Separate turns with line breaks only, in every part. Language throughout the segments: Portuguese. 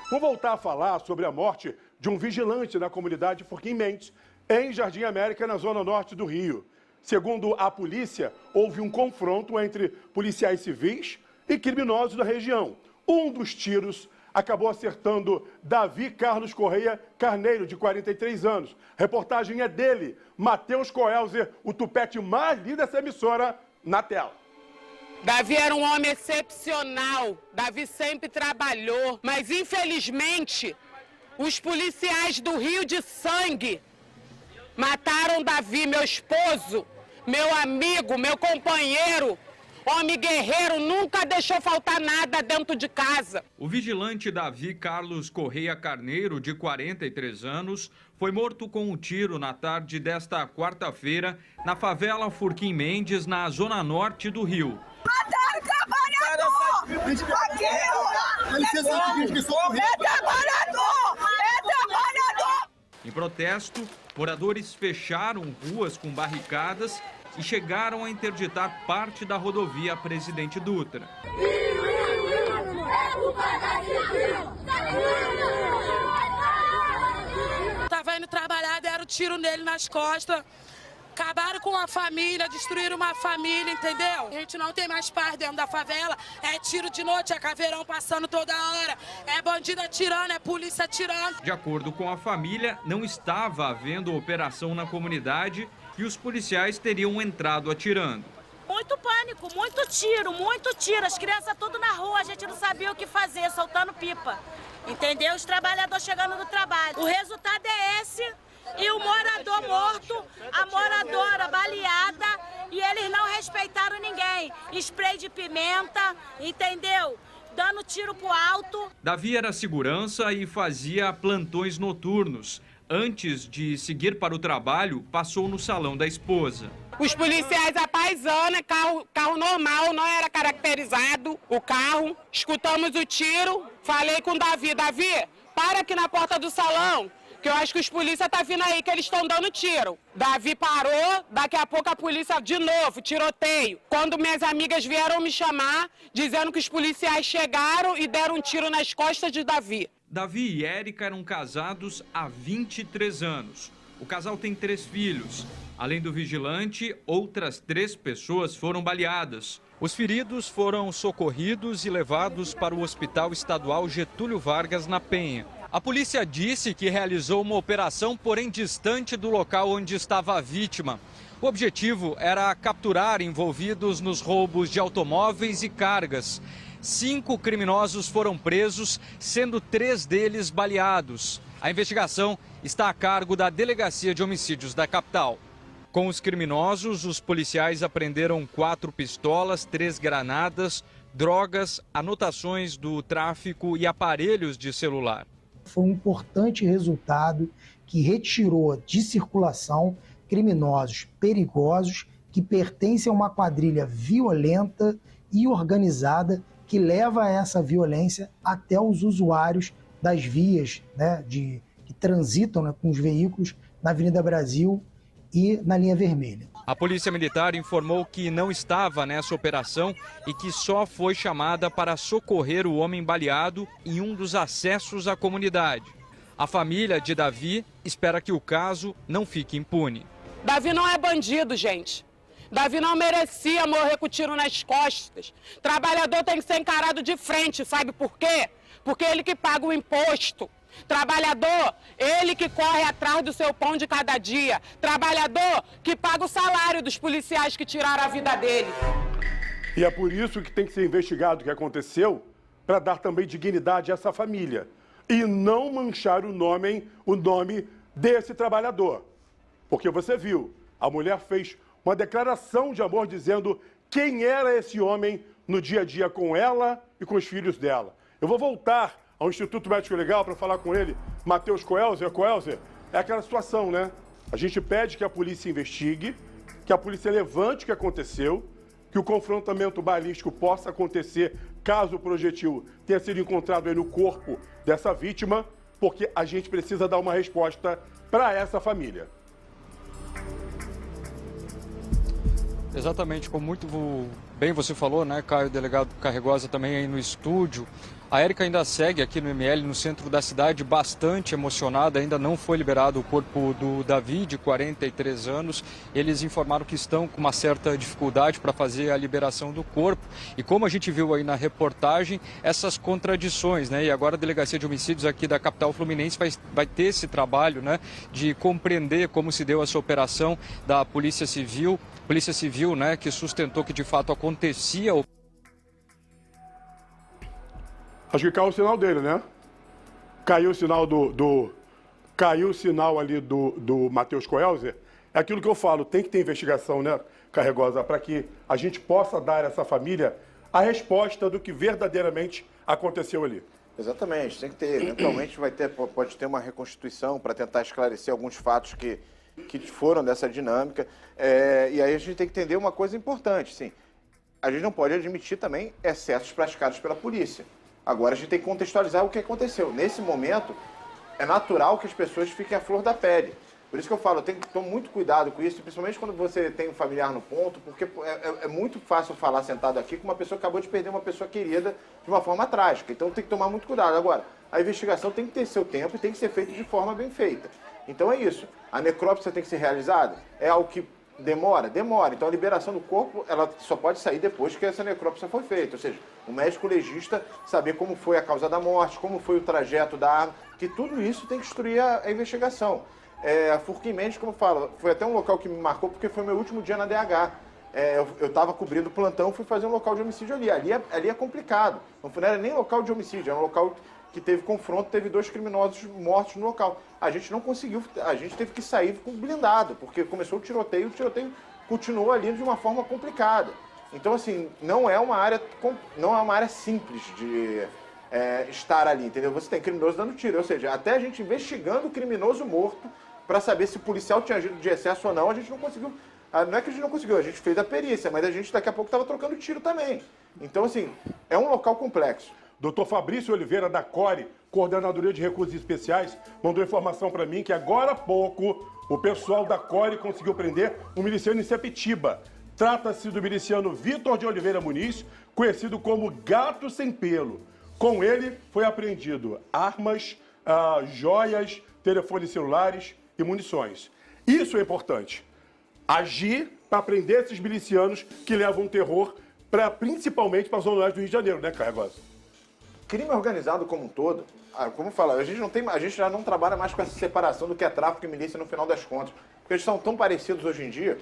Vou voltar a falar sobre a morte de um vigilante na comunidade Forquim Mendes, em Jardim América, na zona norte do Rio. Segundo a polícia, houve um confronto entre policiais civis e criminosos da região. Um dos tiros acabou acertando Davi Carlos Correia Carneiro, de 43 anos. A reportagem é dele, Matheus Coelzer, o tupete mais lindo dessa emissora, na tela.
Davi era um homem excepcional, Davi sempre trabalhou, mas infelizmente os policiais do Rio de Sangue mataram Davi, meu esposo, meu amigo, meu companheiro, homem guerreiro, nunca deixou faltar nada dentro de casa.
O vigilante Davi Carlos Correia Carneiro, de 43 anos, foi morto com um tiro na tarde desta quarta-feira na favela Forquim Mendes, na zona norte do Rio.
Mataram o trabalhador! Aqui! É trabalhador! É trabalhador!
Em protesto, moradores fecharam ruas com barricadas e chegaram a interditar parte da rodovia Presidente Dutra.
Estava indo trabalhar, deram tiro nele nas costas. Acabaram com a família, destruíram uma família, entendeu? A gente não tem mais paz dentro da favela. É tiro de noite, é caveirão passando toda hora. É bandido atirando, é polícia atirando.
De acordo com a família, não estava havendo operação na comunidade e os policiais teriam entrado atirando.
Muito pânico, muito tiro. As crianças tudo na rua, a gente não sabia o que fazer, soltando pipa. Entendeu? Os trabalhadores chegando do trabalho. O resultado é esse. E o morador morto, a moradora baleada, e eles não respeitaram ninguém. Spray de pimenta, entendeu? Dando tiro pro alto.
Davi era segurança e fazia plantões noturnos. Antes de seguir para o trabalho, passou no salão da esposa.
Os policiais à paisana, carro normal, não era caracterizado o carro. Escutamos o tiro, falei com o Davi. Davi, para aqui na porta do salão, que eu acho que os polícias estão vindo aí, que eles estão dando tiro. Davi parou, daqui a pouco a polícia de novo, tiroteio. Quando minhas amigas vieram me chamar, dizendo que os policiais chegaram e deram um tiro nas costas de Davi.
Davi e Érica eram casados há 23 anos. O casal tem 3 filhos. Além do vigilante, outras 3 pessoas foram baleadas. Os feridos foram socorridos e levados para o Hospital Estadual Getúlio Vargas, na Penha. A polícia disse que realizou uma operação, porém distante do local onde estava a vítima. O objetivo era capturar envolvidos nos roubos de automóveis e cargas. 5 criminosos foram presos, sendo 3 deles baleados. A investigação está a cargo da Delegacia de Homicídios da capital. Com os criminosos, os policiais apreenderam 4 pistolas, 3 granadas, drogas, anotações do tráfico e aparelhos de celular.
Foi um importante resultado que retirou de circulação criminosos perigosos que pertencem a uma quadrilha violenta e organizada que leva a essa violência até os usuários das vias, né, que transitam, né, com os veículos na Avenida Brasil e na linha vermelha.
A Polícia Militar informou que não estava nessa operação e que só foi chamada para socorrer o homem baleado em um dos acessos à comunidade. A família de Davi espera que o caso não fique impune.
Davi não é bandido, gente. Davi não merecia morrer com tiro nas costas. Trabalhador tem que ser encarado de frente, sabe por quê? Porque ele que paga o imposto. Trabalhador, ele que corre atrás do seu pão de cada dia. Trabalhador que paga o salário dos policiais que tiraram a vida dele.
E é por isso que tem que ser investigado o que aconteceu, para dar também dignidade a essa família. E não manchar o nome desse trabalhador. Porque você viu, a mulher fez uma declaração de amor dizendo quem era esse homem no dia a dia com ela e com os filhos dela. Eu vou voltar ao Instituto Médico Legal para falar com ele, Matheus Coelzer. Coelzer, é aquela situação, né? A gente pede que a polícia investigue, que a polícia levante o que aconteceu, que o confrontamento balístico possa acontecer caso o projetil tenha sido encontrado aí no corpo dessa vítima, porque a gente precisa dar uma resposta para essa família.
Exatamente, como muito bem você falou, né, Caio, delegado Carregosa também aí no estúdio, A Érica ainda segue aqui no ML, no centro da cidade, bastante emocionada. Ainda não foi liberado o corpo do Davi, de 43 anos. Eles informaram que estão com uma certa dificuldade para fazer a liberação do corpo. E como a gente viu aí na reportagem, essas contradições, né? E agora a Delegacia de Homicídios aqui da capital fluminense vai ter esse trabalho, né, de compreender como se deu essa operação da Polícia Civil. Polícia Civil, né, que sustentou que de fato acontecia.
Acho que caiu o sinal dele, né? Caiu o sinal caiu o sinal ali do Matheus Coelzer. É aquilo que eu falo, tem que ter investigação, né, Carregosa, para que a gente possa dar a essa família a resposta do que verdadeiramente aconteceu ali.
Exatamente, tem que ter. Eventualmente pode ter uma reconstituição para tentar esclarecer alguns fatos que foram dessa dinâmica. E aí a gente tem que entender uma coisa importante, sim. A gente não pode admitir também excessos praticados pela polícia. Agora a gente tem que contextualizar o que aconteceu. Nesse momento, é natural que as pessoas fiquem à flor da pele. Por isso que eu falo, eu tenho que tomar muito cuidado com isso, principalmente quando você tem um familiar no ponto, porque é muito fácil falar sentado aqui com uma pessoa que acabou de perder uma pessoa querida de uma forma trágica. Então tem que tomar muito cuidado. Agora, a investigação tem que ter seu tempo e tem que ser feita de forma bem feita. Então é isso. A necrópsia tem que ser realizada? É algo que demora? Demora. Então a liberação do corpo, ela só pode sair depois que essa necrópsia foi feita. Ou seja, o médico legista saber como foi a causa da morte, como foi o trajeto da arma, que tudo isso tem que instruir a investigação. A Furquim Mendes, como eu falo, foi até um local que me marcou porque foi meu último dia na DH. Eu estava cobrindo o plantão, fui fazer um local de homicídio ali. Ali é complicado. Não era nem local de homicídio, era um local que teve confronto, teve 2 criminosos mortos no local. A gente não conseguiu, a gente teve que sair com blindado, porque começou o tiroteio continuou ali de uma forma complicada. Então, assim, não é uma área simples de estar ali, entendeu? Você tem criminoso dando tiro, ou seja, até a gente investigando o criminoso morto para saber se o policial tinha agido de excesso ou não, a gente não conseguiu. Não é que a gente não conseguiu, a gente fez a perícia, mas a gente daqui a pouco estava trocando tiro também. Então, assim, é um local complexo.
Doutor Fabrício Oliveira, da CORE, Coordenadoria de Recursos Especiais, mandou informação para mim que agora há pouco o pessoal da CORE conseguiu prender um miliciano em Sepetiba. Trata-se do miliciano Vitor de Oliveira Muniz, conhecido como Gato Sem Pelo. Com ele foi apreendido armas, joias, telefones celulares e munições. Isso é importante. Agir para prender esses milicianos que levam terror principalmente para a Zona Oeste do Rio de Janeiro, né, Carregosa?
Crime organizado como um todo, como eu falo, a gente já não trabalha mais com essa separação do que é tráfico e milícia no final das contas. Porque eles são tão parecidos hoje em dia,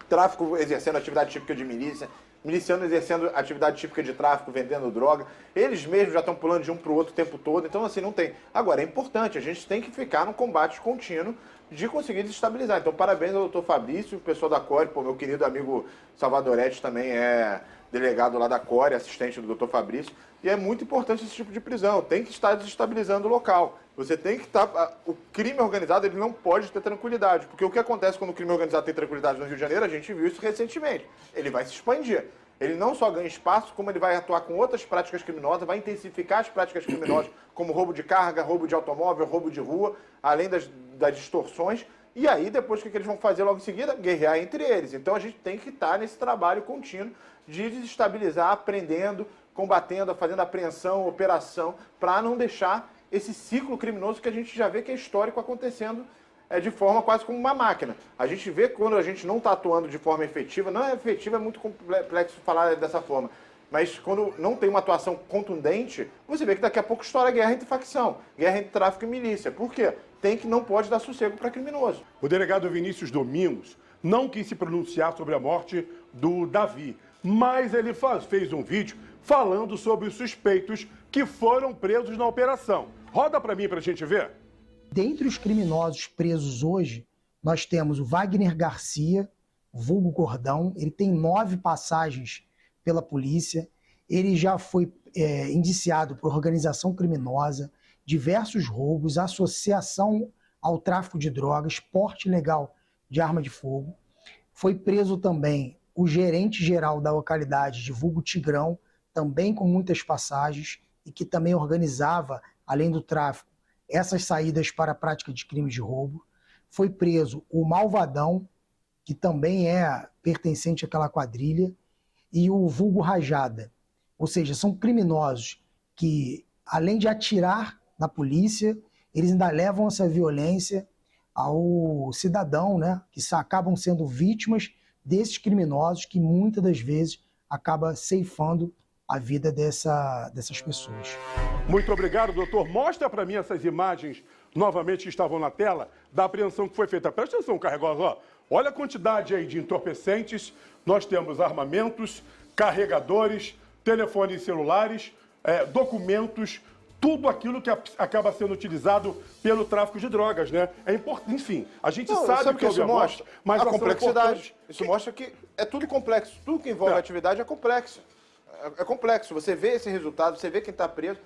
tráfico exercendo atividade típica de milícia, miliciano exercendo atividade típica de tráfico, vendendo droga. Eles mesmos já estão pulando de um para o outro o tempo todo, então assim, não tem. Agora, é importante, a gente tem que ficar num combate contínuo de conseguir desestabilizar. Então, parabéns ao doutor Fabrício, o pessoal da CORE, meu querido amigo Salvadoretti também é delegado lá da CORE, assistente do doutor Fabrício, e é muito importante esse tipo de prisão, tem que estar desestabilizando o local. Você tem que estar... O crime organizado, ele não pode ter tranquilidade, porque o que acontece quando o crime organizado tem tranquilidade no Rio de Janeiro, a gente viu isso recentemente, ele vai se expandir. Ele não só ganha espaço, como ele vai atuar com outras práticas criminosas, vai intensificar as práticas criminosas, como roubo de carga, roubo de automóvel, roubo de rua, além das distorções. E aí, depois, o que eles vão fazer logo em seguida? Guerrear entre eles. Então, a gente tem que estar nesse trabalho contínuo de desestabilizar, aprendendo, combatendo, fazendo apreensão, operação, para não deixar esse ciclo criminoso que a gente já vê que é histórico acontecendo de forma quase como uma máquina. A gente vê quando a gente não está atuando de forma efetiva, não é efetiva, é muito complexo falar dessa forma, mas quando não tem uma atuação contundente, você vê que daqui a pouco estoura guerra entre facção, guerra entre tráfico e milícia. Por quê? Não pode dar sossego para criminoso.
O delegado Vinícius Domingos não quis se pronunciar sobre a morte do Davi, mas ele fez um vídeo falando sobre os suspeitos que foram presos na operação. Roda para mim para a gente ver.
Dentre os criminosos presos hoje, nós temos o Wagner Garcia, vulgo Gordão. Ele tem 9 passagens pela polícia. Ele já foi indiciado por organização criminosa, diversos roubos, associação ao tráfico de drogas, porte ilegal de arma de fogo. Foi preso também o gerente-geral da localidade de vulgo Tigrão, também com muitas passagens, e que também organizava, além do tráfico, essas saídas para a prática de crimes de roubo. Foi preso o Malvadão, que também é pertencente àquela quadrilha, e o vulgo Rajada. Ou seja, são criminosos que, além de atirar na polícia, eles ainda levam essa violência ao cidadão, né, que acabam sendo vítimas desses criminosos que muitas das vezes acaba ceifando a vida dessas pessoas.
Muito obrigado, doutor. Mostra para mim essas imagens novamente que estavam na tela da apreensão que foi feita. Presta atenção, Carregosa. Ó. Olha a quantidade aí de entorpecentes. Nós temos armamentos, carregadores, telefones celulares, documentos, tudo aquilo que acaba sendo utilizado pelo tráfico de drogas, né? É importante, enfim, a gente sabe que
isso mostra,
mas
a complexidade. Isso mostra que é tudo complexo. Tudo que envolve atividade é complexo. É complexo. Você vê esse resultado, você vê quem está preso.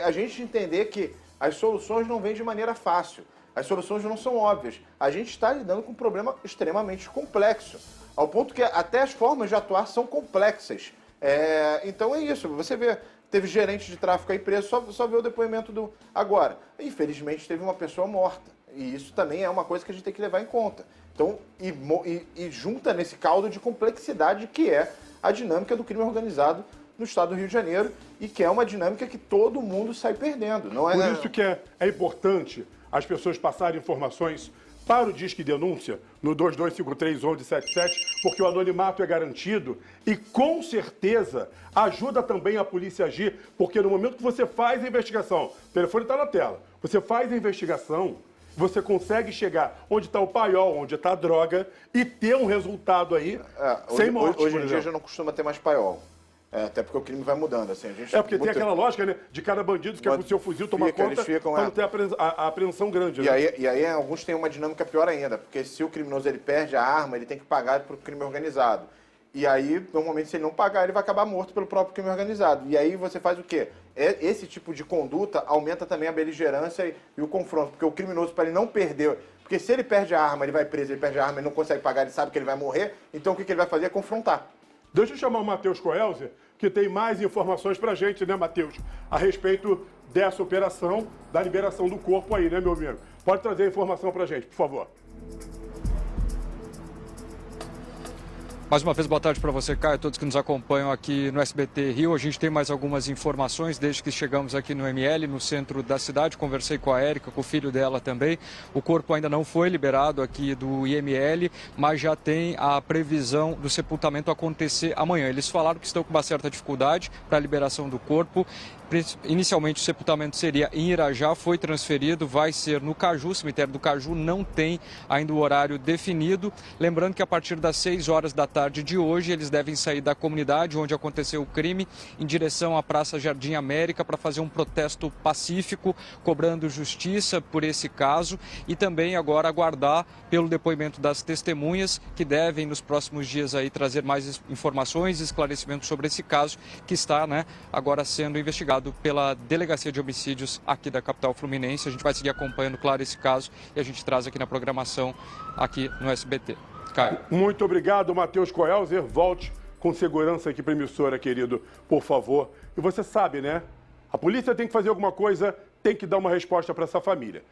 A gente entender que as soluções não vêm de maneira fácil. As soluções não são óbvias. A gente está lidando com um problema extremamente complexo, ao ponto que até as formas de atuar são complexas. Então é isso. Você vê, teve gerente de tráfico aí preso, só vê o depoimento do... Agora, infelizmente, teve uma pessoa morta. E isso também é uma coisa que a gente tem que levar em conta. Então, e junta nesse caldo de complexidade que é a dinâmica do crime organizado no estado do Rio de Janeiro e que é uma dinâmica que todo mundo sai perdendo. Não é...
Por isso que é importante as pessoas passarem informações para o Disque Denúncia no 2253-1177, porque o anonimato é garantido e, com certeza, ajuda também a polícia a agir, porque no momento que você faz a investigação, o telefone está na tela, você faz a investigação, você consegue chegar onde está o paiol, onde está a droga e ter um resultado aí sem morte.
Hoje em dia já não costuma ter mais paiol. Até porque o crime vai mudando. Assim,
porque tem aquela lógica, né? De cada bandido que com o seu fuzil toma conta para não ter a apreensão grande. Né?
E aí alguns têm uma dinâmica pior ainda, porque se o criminoso ele perde a arma, ele tem que pagar para o crime organizado. E aí, normalmente, se ele não pagar, ele vai acabar morto pelo próprio crime organizado. E aí você faz o quê? Esse tipo de conduta aumenta também a beligerância e o confronto, porque o criminoso, para ele não perder... Porque se ele perde a arma, ele vai preso, ele perde a arma, ele não consegue pagar, ele sabe que ele vai morrer, então o que ele vai fazer é confrontar.
Deixa eu chamar o Matheus Coelzer, que tem mais informações pra gente, né, Matheus? A respeito dessa operação, da liberação do corpo aí, né, meu amigo? Pode trazer a informação pra gente, por favor.
Mais uma vez, boa tarde para você, Caio, todos que nos acompanham aqui no SBT Rio. A gente tem mais algumas informações desde que chegamos aqui no ML, no centro da cidade. Conversei com a Érica, com o filho dela também. O corpo ainda não foi liberado aqui do IML, mas já tem a previsão do sepultamento acontecer amanhã. Eles falaram que estão com uma certa dificuldade para a liberação do corpo. Inicialmente o sepultamento seria em Irajá, foi transferido, vai ser no Caju, o cemitério do Caju não tem ainda o horário definido. Lembrando que a partir das 6 horas da tarde de hoje eles devem sair da comunidade onde aconteceu o crime em direção à Praça Jardim América para fazer um protesto pacífico, cobrando justiça por esse caso e também agora aguardar pelo depoimento das testemunhas que devem nos próximos dias aí trazer mais informações e esclarecimentos sobre esse caso que está, agora sendo investigado pela Delegacia de Homicídios aqui da capital fluminense. A gente vai seguir acompanhando, claro, esse caso e a gente traz aqui na programação aqui no SBT. Caio.
Muito obrigado, Matheus Coelzer. Volte com segurança aqui para a emissora, querido, por favor. E você sabe, né? A polícia tem que fazer alguma coisa, tem que dar uma resposta para essa família.